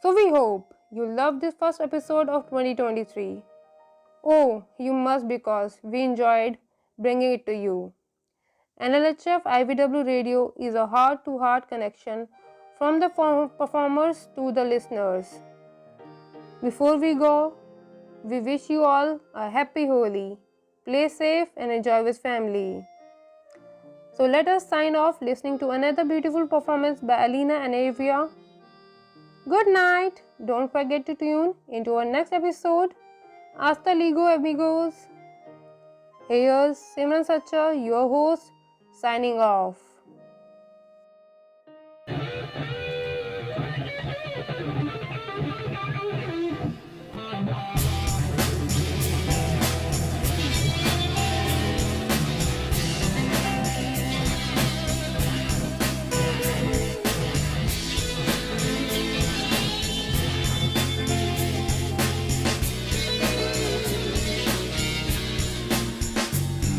So we hope you loved this first episode of 2023. Oh, you must, because we enjoyed bringing it to you. NLHF IVW Radio is a heart-to-heart connection from the performers to the listeners. Before we go, we wish you all a happy Holi. Play safe and enjoy with family. So let us sign off listening to another beautiful performance by Alina and Avia. Good night. Don't forget to tune into our next episode. Hasta luego, amigos. Here's Simran Sacha, your host, signing off.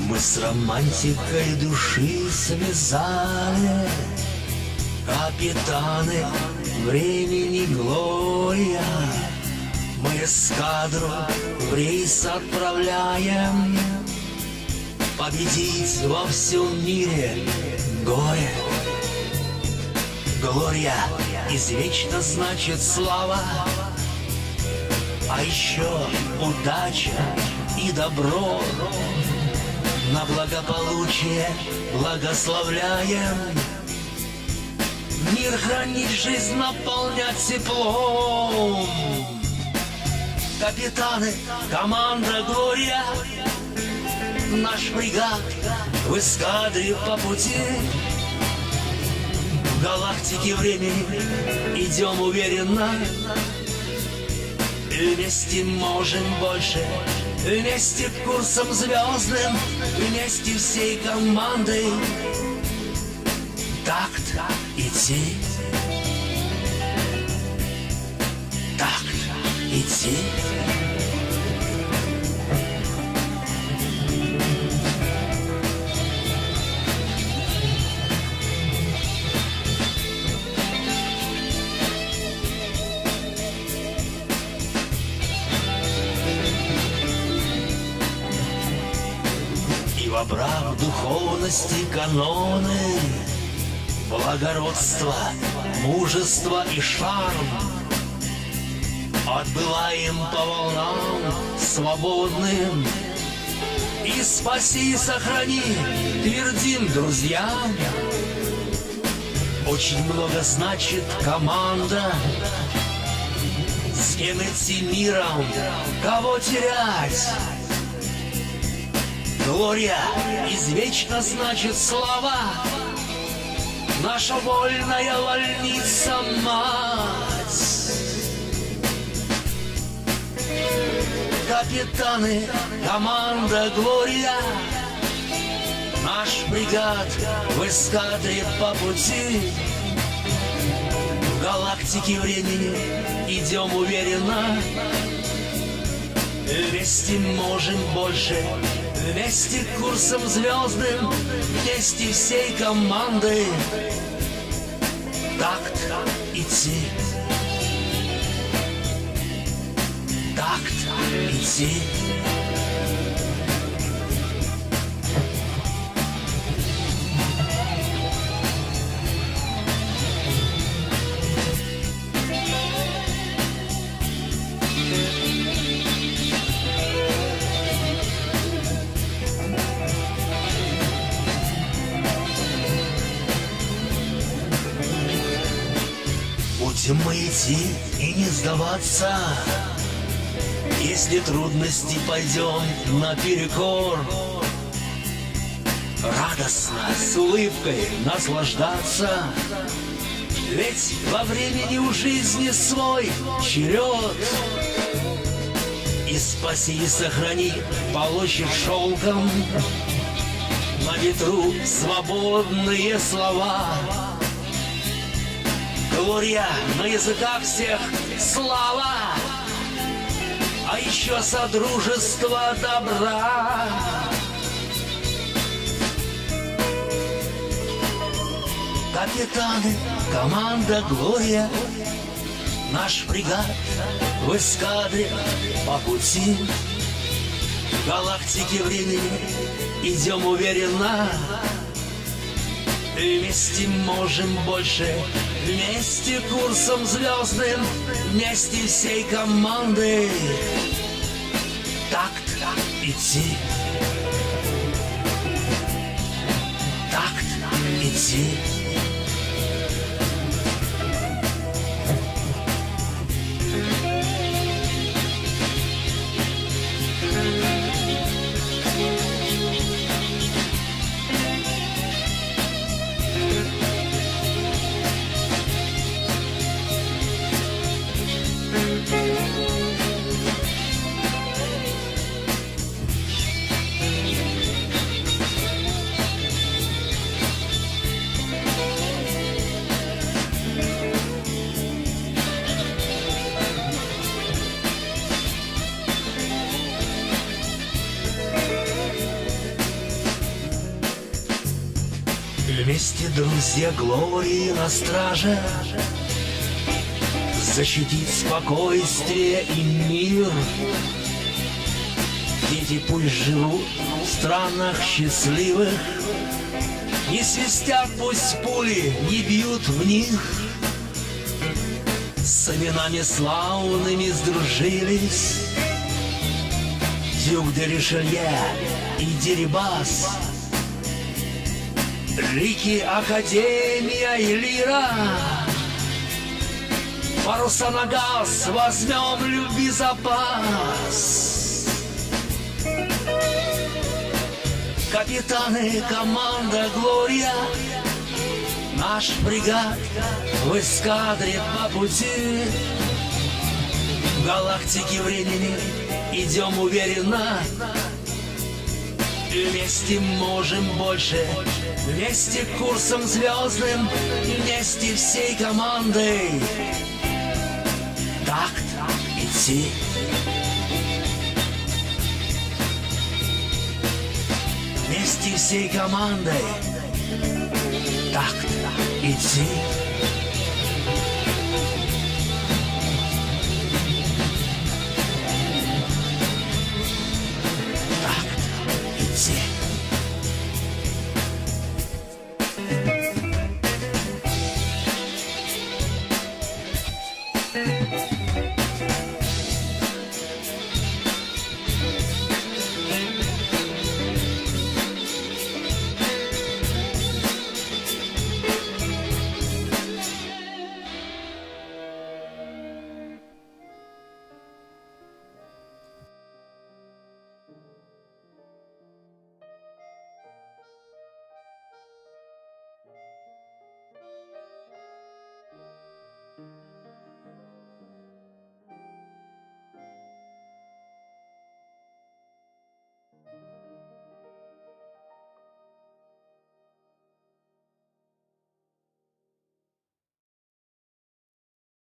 Мы с романтикой души связали капитаны времени Глория. Мы эскадру в рейс отправляем победить во всем мире горе. Глория извечно значит слава, а еще удача и добро. На благополучие благословляем, мир хранить, жизнь наполнять теплом. Капитаны, команда Глория, наш фрегат в эскадре по пути. В галактике времени идем уверенно, вместе можем больше. Вместе курсом звездным, вместе всей командой. Такт идти, такт идти. Вобрав духовности каноны, благородство, мужество и шарм, отбываем по волнам свободным. И спаси и сохрани, твердим друзьям. Очень много значит команда, с кем идти миром, кого терять. Глория извечно значит слава, наша вольная вольница мать. Капитаны, команда Глория, наш фрегат в эскадре по пути. В галактике времени идем уверенно, вместе можем больше. Вместе курсом звездным, вместе всей командой. Такт идти, такт идти. Будем мы идти и не сдаваться, если трудности пойдем наперекор. Радостно, с улыбкой наслаждаться, ведь во времени у жизни свой черед. И спаси и сохрани, полощет шелком на ветру свободные слова. Глория на языках всех слава, а еще содружество добра. Капитаны, команда Глория, наш фрегат в эскадре по пути галактики времени идем уверенно. Вместе можем больше, вместе курсом звездным, вместе всей командой. Такт идти, такт идти. Вместе, друзья, Глории на страже, защитить спокойствие и мир. Дети пусть живут в странах счастливых, не свистят пусть пули, не бьют в них. С именами славными сдружились Дюк де Ришелье и Дерибас, Рики, Академия и Лира. Паруса на газ, возьмем любви запас. Капитаны, команда Глория, наш фрегат в эскадре по пути галактики времени идем уверенно. Вместе можем больше, вместе курсом звездным, вместе всей командой. Такт идти. Вместе всей командой. Такт идти.